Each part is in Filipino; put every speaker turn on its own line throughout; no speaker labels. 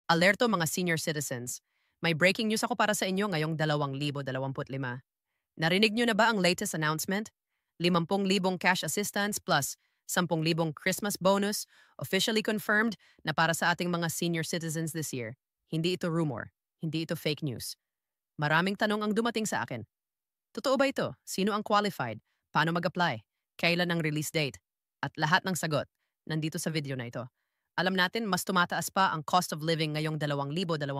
Alerto mga senior citizens. May breaking news ako para sa inyo ngayong 2025. Narinig nyo na ba ang latest announcement? 50,000 cash assistance plus 10,000 Christmas bonus officially confirmed na para sa ating mga senior citizens this year. Hindi ito rumor. Hindi ito fake news. Maraming tanong ang dumating sa akin. Totoo ba ito? Sino ang qualified? Paano mag-apply? Kailan ang release date? At lahat ng sagot nandito sa video na ito. Alam natin mas tumataas pa ang cost of living ngayong 2025.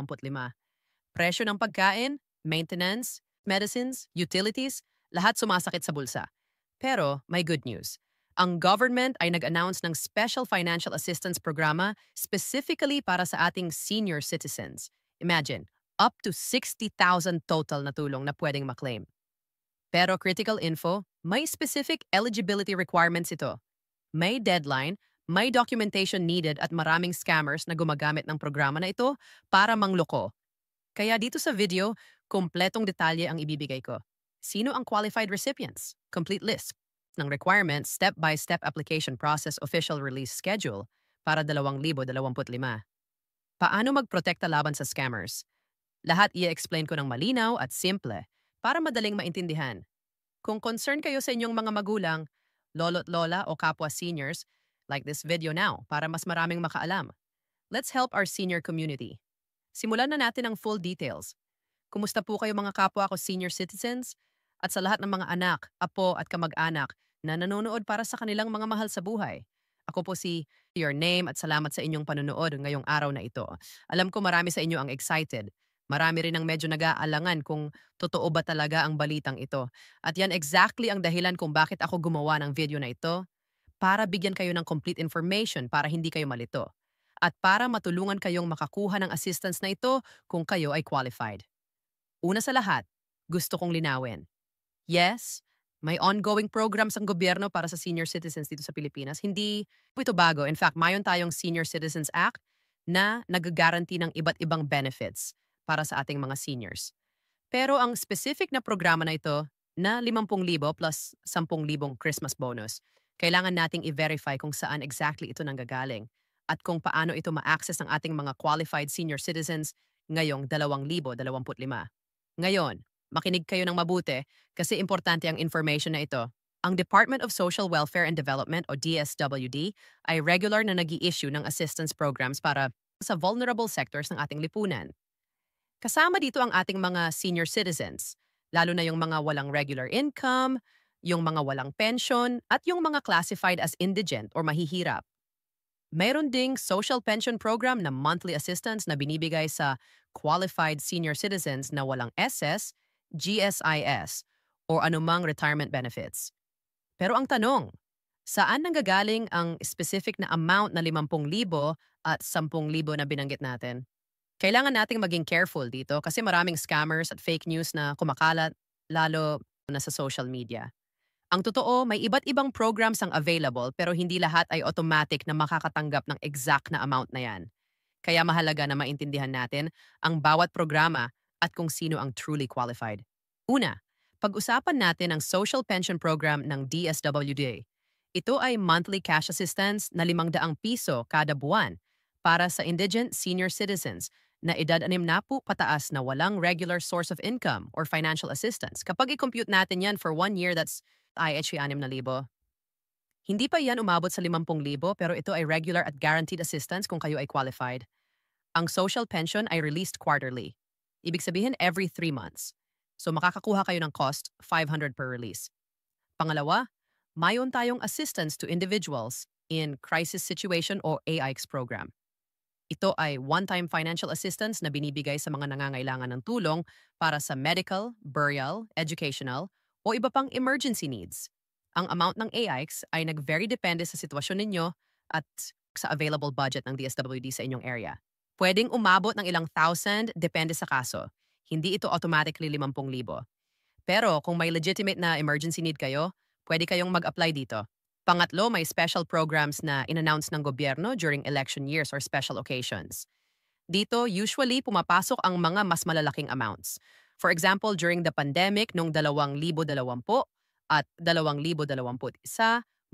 Presyo ng pagkain, maintenance, medicines, utilities, lahat sumasakit sa bulsa. Pero may good news. Ang government ay nag-announce ng Special Financial Assistance Programa specifically para sa ating senior citizens. Imagine, up to 60,000 total na tulong na pwedeng maklaim. Pero critical info, may specific eligibility requirements ito. May deadline, may documentation needed at maraming scammers na gumagamit ng programa na ito para mangloko. Kaya dito sa video, kumpletong detalye ang ibibigay ko. Sino ang qualified recipients? Complete list ng requirements, step-by-step application process, official release schedule para 2025. Paano magprotekta laban sa scammers? Lahat i-explain ko ng malinaw at simple para madaling maintindihan. Kung concern kayo sa inyong mga magulang, lolo't lola o kapwa seniors, like this video now para mas maraming makaalam. Let's help our senior community. Simulan na natin ang full details. Kumusta po kayo mga kapwa ko senior citizens? At sa lahat ng mga anak, apo at kamag-anak na nanonood para sa kanilang mga mahal sa buhay. Ako po si Your Name at salamat sa inyong panonood ngayong araw na ito. Alam ko marami sa inyo ang excited. Marami rin ang medyo nag-aalangan kung totoo ba talaga ang balitang ito. At yan exactly ang dahilan kung bakit ako gumawa ng video na ito para bigyan kayo ng complete information para hindi kayo malito. At para matulungan kayong makakuha ng assistance na ito kung kayo ay qualified. Una sa lahat, gusto kong linawin. Yes, may ongoing programs ang gobyerno para sa senior citizens dito sa Pilipinas. Hindi po ito bago. In fact, mayroon tayong Senior Citizens Act na nag-guarantee ng iba't ibang benefits para sa ating mga seniors. Pero ang specific na programa na ito na 50,000 plus 10,000 Christmas bonus, kailangan nating i-verify kung saan exactly ito nanggagaling at kung paano ito ma-access ng ating mga qualified senior citizens ngayong 2025. Ngayon, makinig kayo ng mabuti kasi importante ang information na ito. Ang Department of Social Welfare and Development o DSWD ay regular na nag-i-issue ng assistance programs para sa vulnerable sectors ng ating lipunan. Kasama dito ang ating mga senior citizens, lalo na yung mga walang regular income, yung mga walang pension, at yung mga classified as indigent or mahihirap. Mayroon ding social pension program na monthly assistance na binibigay sa qualified senior citizens na walang SS, GSIS, o anumang retirement benefits. Pero ang tanong, saan nanggagaling ang specific na amount na 50,000 at 10,000 na binanggit natin? Kailangan nating maging careful dito kasi maraming scammers at fake news na kumakalat, lalo na sa social media. Ang totoo, may iba't ibang programs ang available pero hindi lahat ay automatic na makakatanggap ng exact na amount na yan. Kaya mahalaga na maintindihan natin ang bawat programa at kung sino ang truly qualified. Una, pag-usapan natin ang Social Pension Program ng DSWD. Ito ay monthly cash assistance na 500 piso kada buwan para sa indigent senior citizens na edad 60 pataas na walang regular source of income or financial assistance. Kapag i-compute natin yan for 1 year, that's IHE 6,000. Hindi pa yan umabot sa 50,000 pero ito ay regular at guaranteed assistance kung kayo ay qualified. Ang social pension ay released quarterly. Ibig sabihin every 3 months. So makakakuha kayo ng cost 500 per release. Pangalawa, mayon tayong assistance to individuals in crisis situation o AIX program. Ito ay one-time financial assistance na binibigay sa mga nangangailangan ng tulong para sa medical, burial, educational, o iba pang emergency needs. Ang amount ng AIX ay nag-vary depende sa sitwasyon ninyo at sa available budget ng DSWD sa inyong area. Pwedeng umabot ng ilang thousand depende sa kaso. Hindi ito automatically 50,000. Pero kung may legitimate na emergency need kayo, pwede kayong mag-apply dito. Pangatlo, may special programs na in-announce ng gobyerno during election years or special occasions. Dito, usually pumapasok ang mga mas malalaking amounts. For example, during the pandemic noong 2020 at 2021,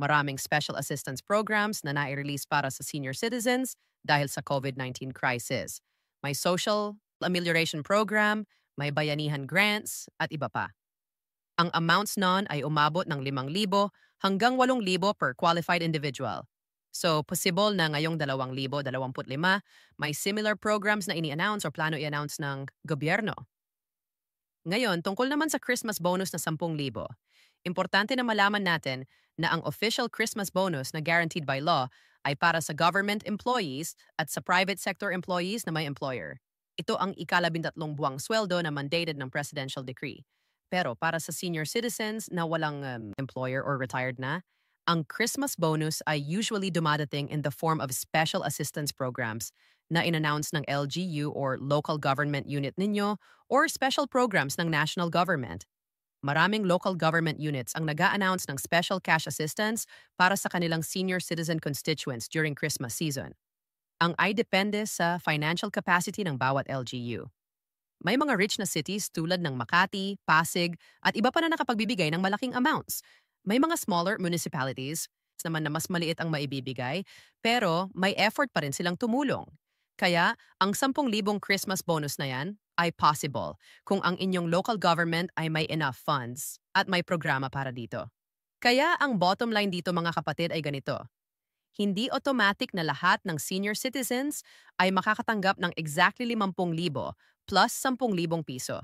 maraming special assistance programs na nai-release para sa senior citizens dahil sa COVID-19 crisis. May social amelioration program, may bayanihan grants, at iba pa. Ang amounts nun ay umabot ng 5,000 hanggang 8,000 per qualified individual. So, possible na ngayong 2025 may similar programs na ini-announce o plano i-announce ng gobyerno. Ngayon, tungkol naman sa Christmas bonus na 10,000, importante na malaman natin na ang official Christmas bonus na guaranteed by law ay para sa government employees at sa private sector employees na may employer. Ito ang ika-13 buwang sweldo na mandated ng presidential decree. Pero para sa senior citizens na walang employer or retired na, ang Christmas bonus ay usually dumadating in the form of special assistance programs na in-announce ng LGU or local government unit ninyo or special programs ng national government. Maraming local government units ang nag-a-announce ng special cash assistance para sa kanilang senior citizen constituents during Christmas season. Ang ay depende sa financial capacity ng bawat LGU. May mga rich na cities tulad ng Makati, Pasig, at iba pa na nakapagbibigay ng malaking amounts. May mga smaller municipalities naman na mas maliit ang maibibigay, pero may effort pa rin silang tumulong. Kaya, ang 10,000 Christmas bonus na yan ay possible kung ang inyong local government ay may enough funds at may programa para dito. Kaya ang bottom line dito mga kapatid ay ganito. Hindi automatic na lahat ng senior citizens ay makakatanggap ng exactly 50,000 plus 10,000 piso.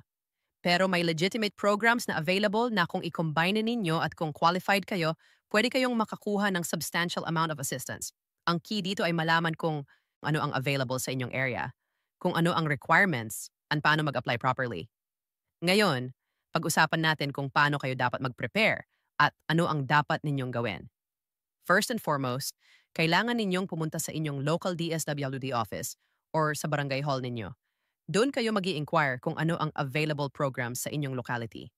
Pero may legitimate programs na available na kung i-combine ninyo at kung qualified kayo, pwede kayong makakuha ng substantial amount of assistance. Ang key dito ay malaman kung ano ang available sa inyong area, kung ano ang requirements, at paano mag-apply properly. Ngayon, pag-usapan natin kung paano kayo dapat mag-prepare at ano ang dapat ninyong gawin. First and foremost, kailangan ninyong pumunta sa inyong local DSWD office or sa barangay hall ninyo. Doon kayo mag-i-inquire kung ano ang available programs sa inyong locality.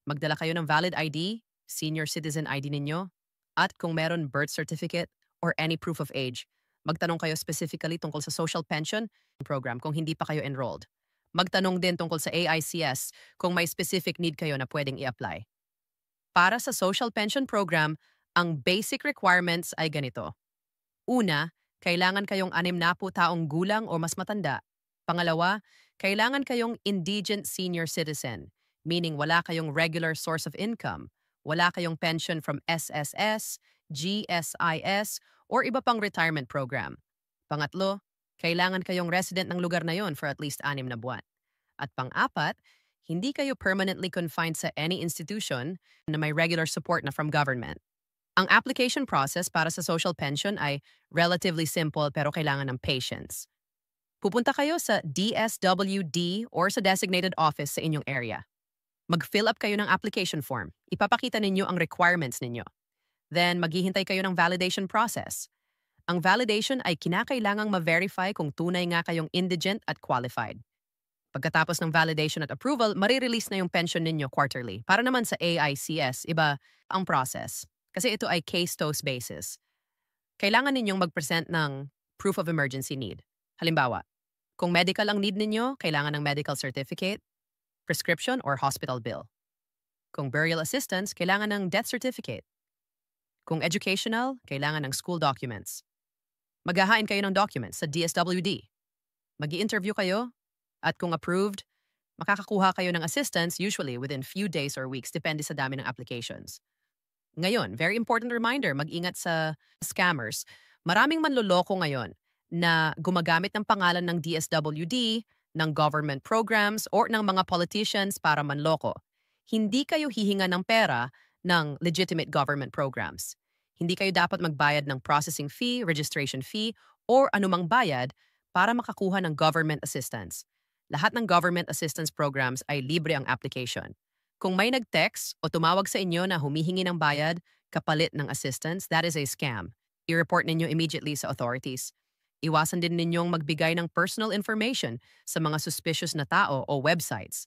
Magdala kayo ng valid ID, senior citizen ID ninyo, at kung meron birth certificate or any proof of age, magtanong kayo specifically tungkol sa social pension program kung hindi pa kayo enrolled. Magtanong din tungkol sa AICS kung may specific need kayo na pwedeng i-apply. Para sa social pension program, ang basic requirements ay ganito. Una, kailangan kayong 60 taong gulang o mas matanda. Pangalawa, kailangan kayong indigent senior citizen, meaning wala kayong regular source of income, wala kayong pension from SSS, GSIS, or iba pang retirement program. Pangatlo, kailangan kayong resident ng lugar na yon for at least 6 na buwan. At pang-apat, hindi kayo permanently confined sa any institution na may regular support na from government. Ang application process para sa social pension ay relatively simple pero kailangan ng patience. Pupunta kayo sa DSWD or sa designated office sa inyong area. Mag-fill up kayo ng application form. Ipapakita ninyo ang requirements ninyo. Then, maghihintay kayo ng validation process. Ang validation ay kinakailangang ma-verify kung tunay nga kayong indigent at qualified. Pagkatapos ng validation at approval, marirelease na yung pension ninyo quarterly. Para naman sa AICS, iba ang process. Kasi ito ay case-to-case basis. Kailangan ninyong mag-present ng proof of emergency need. Halimbawa, kung medical ang need ninyo, kailangan ng medical certificate, prescription or hospital bill. Kung burial assistance, kailangan ng death certificate. Kung educational, kailangan ng school documents. Maghahain kayo ng documents sa DSWD. Mag-i-interview kayo, at kung approved, makakakuha kayo ng assistance usually within few days or weeks depende sa dami ng applications. Ngayon, very important reminder, mag-ingat sa scammers. Maraming manloloko ngayon na gumagamit ng pangalan ng DSWD, ng government programs, or ng mga politicians para manloko. Hindi kayo hihinga ng pera ng legitimate government programs. Hindi kayo dapat magbayad ng processing fee, registration fee, or anumang bayad para makakuha ng government assistance. Lahat ng government assistance programs ay libre ang application. Kung may nag-text o tumawag sa inyo na humihingi ng bayad kapalit ng assistance, that is a scam. I-report ninyo immediately sa authorities. Iwasan din ninyong magbigay ng personal information sa mga suspicious na tao o websites.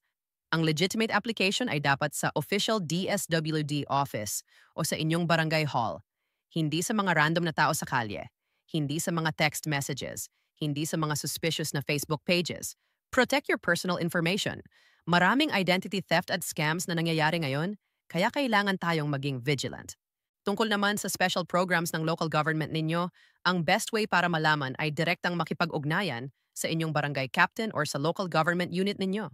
Ang legitimate application ay dapat sa official DSWD office o sa inyong barangay hall. Hindi sa mga random na tao sa kalye. Hindi sa mga text messages. Hindi sa mga suspicious na Facebook pages. Protect your personal information. Maraming identity theft at scams na nangyayari ngayon, kaya kailangan tayong maging vigilant. Tungkol naman sa special programs ng local government ninyo, ang best way para malaman ay direktang makipag-ugnayan sa inyong barangay captain or sa local government unit ninyo.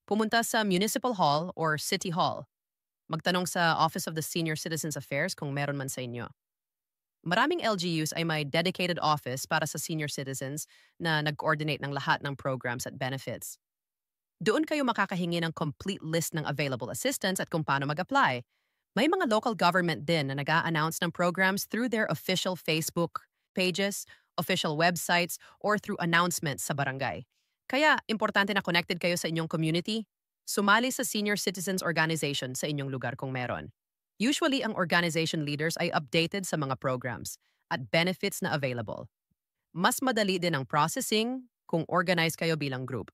Pumunta sa municipal hall or city hall. Magtanong sa Office of the Senior Citizens Affairs kung meron man sa inyo. Maraming LGUs ay may dedicated office para sa senior citizens na nag-coordinate ng lahat ng programs at benefits. Doon kayo makakahingi ng complete list ng available assistance at kung paano mag-apply. May mga local government din na nag-a-announce ng programs through their official Facebook pages, official websites, or through announcements sa barangay. Kaya, importante na connected kayo sa inyong community. Sumali sa senior citizens organization sa inyong lugar kung meron. Usually, ang organization leaders ay updated sa mga programs at benefits na available. Mas madali din ang processing kung organized kayo bilang group.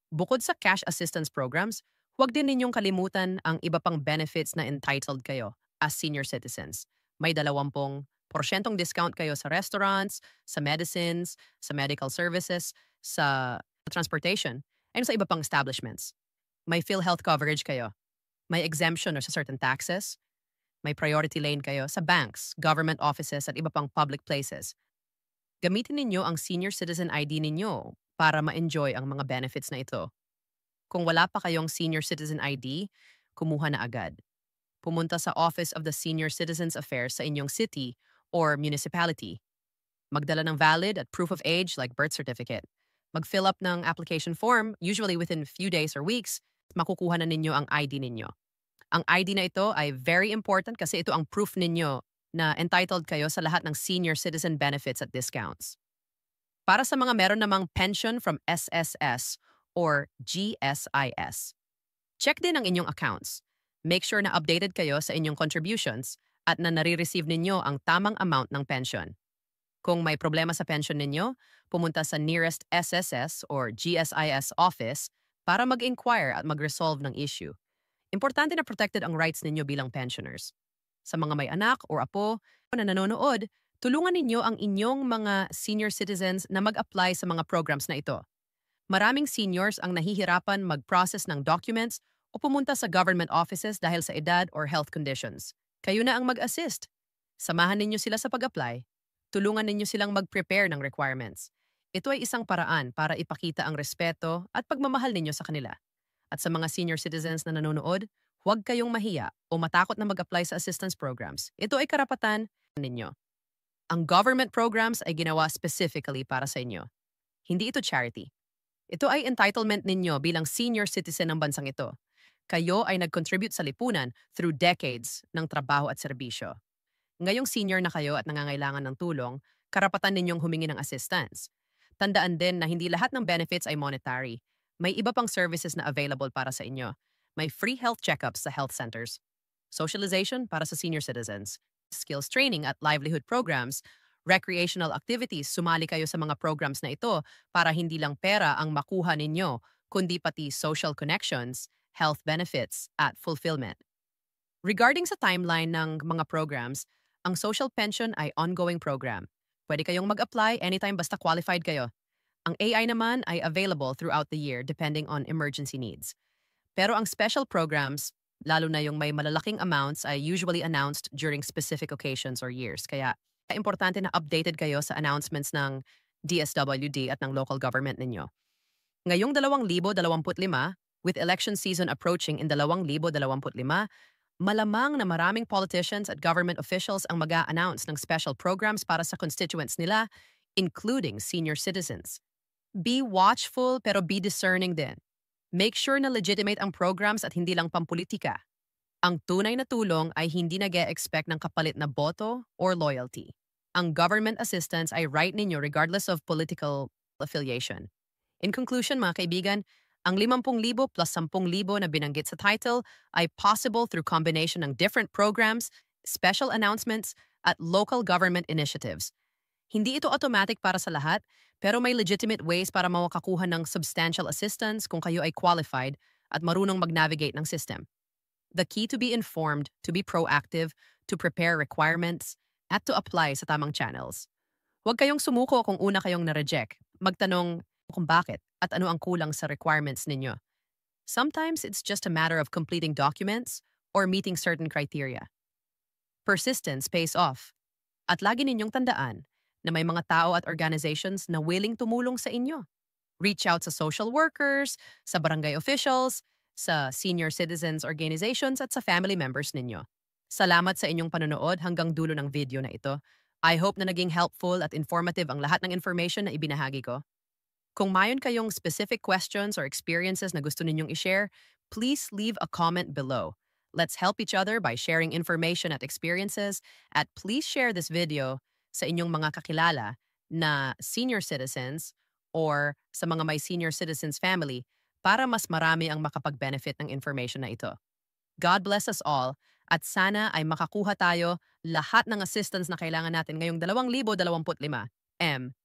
Bukod sa cash assistance programs, huwag din ninyong kalimutan ang iba pang benefits na entitled kayo as senior citizens. May 20% discount kayo sa restaurants, sa medicines, sa medical services, sa transportation, and sa iba pang establishments. May PhilHealth coverage kayo. May exemption sa certain taxes. May priority lane kayo sa banks, government offices at iba pang public places. Gamitin ninyo ang senior citizen ID ninyo para ma-enjoy ang mga benefits na ito. Kung wala pa kayong senior citizen ID, kumuha na agad. Pumunta sa Office of the Senior Citizens Affairs sa inyong city or municipality. Magdala ng valid at proof of age like birth certificate. Mag-fill up ng application form, usually within few days or weeks, makukuha na ninyo ang ID ninyo. Ang ID na ito ay very important kasi ito ang proof ninyo na entitled kayo sa lahat ng senior citizen benefits at discounts. Para sa mga meron namang pension from SSS or GSIS, check din ang inyong accounts. Make sure na updated kayo sa inyong contributions at na nare-receive ninyo ang tamang amount ng pension. Kung may problema sa pension ninyo, pumunta sa nearest SSS or GSIS office para mag-inquire at mag-resolve ng issue. Importante na protected ang rights ninyo bilang pensioners. Sa mga may anak o apo na nanonood, tulungan ninyo ang inyong mga senior citizens na mag-apply sa mga programs na ito. Maraming seniors ang nahihirapan mag-process ng documents o pumunta sa government offices dahil sa edad or health conditions. Kayo na ang mag-assist. Samahan ninyo sila sa pag-apply. Tulungan ninyo silang mag-prepare ng requirements. Ito ay isang paraan para ipakita ang respeto at pagmamahal ninyo sa kanila. At sa mga senior citizens na nanonood, huwag kayong mahiya o matakot na mag-apply sa assistance programs. Ito ay karapatan ninyo. Ang government programs ay ginawa specifically para sa inyo. Hindi ito charity. Ito ay entitlement ninyo bilang senior citizen ng bansang ito. Kayo ay nag-contribute sa lipunan through decades ng trabaho at serbisyo. Ngayong senior na kayo at nangangailangan ng tulong, karapatan ninyong humingi ng assistance. Tandaan din na hindi lahat ng benefits ay monetary. May iba pang services na available para sa inyo. May free health checkups sa health centers, socialization para sa senior citizens, skills training at livelihood programs, recreational activities. Sumali kayo sa mga programs na ito para hindi lang pera ang makuha ninyo, kundi pati social connections, health benefits, at fulfillment. Regarding sa timeline ng mga programs, ang social pension ay ongoing program. Pwede kayong mag-apply anytime basta qualified kayo. Ang AI naman ay available throughout the year depending on emergency needs. Pero ang special programs, lalo na yung may malalaking amounts, ay usually announced during specific occasions or years. Kaya importante na updated kayo sa announcements ng DSWD at ng local government ninyo. Ngayong 2025, with election season approaching in 2025, malamang na maraming politicians at government officials ang mag-a-announce ng special programs para sa constituents nila, including senior citizens. Be watchful pero be discerning din. Make sure na legitimate ang programs at hindi lang pampolitika. Ang tunay na tulong ay hindi nag-e-expect ng kapalit na boto or loyalty. Ang government assistance ay right ninyo regardless of political affiliation. In conclusion, mga kaibigan, ang 50,000 plus 10,000 na binanggit sa title ay possible through combination ng different programs, special announcements, at local government initiatives. Hindi ito automatic para sa lahat, pero may legitimate ways para makakuha ng substantial assistance kung kayo ay qualified at marunong mag-navigate ng system. The key to be informed, to be proactive, to prepare requirements, at to apply sa tamang channels. Huwag kayong sumuko kung una kayong na-reject. Magtanong kung bakit at ano ang kulang sa requirements ninyo. Sometimes it's just a matter of completing documents or meeting certain criteria. Persistence pays off. At lagi ninyong tandaan, na may mga tao at organizations na willing tumulong sa inyo. Reach out sa social workers, sa barangay officials, sa senior citizens organizations at sa family members ninyo. Salamat sa inyong panonood hanggang dulo ng video na ito. I hope na naging helpful at informative ang lahat ng information na ibinahagi ko. Kung mayon kayong specific questions or experiences na gusto ninyong i-share, please leave a comment below. Let's help each other by sharing information at experiences, at please share this video sa inyong mga kakilala na senior citizens or sa mga may senior citizens family para mas marami ang makapag-benefit ng information na ito. God bless us all at sana ay makakuha tayo lahat ng assistance na kailangan natin ngayong 2025.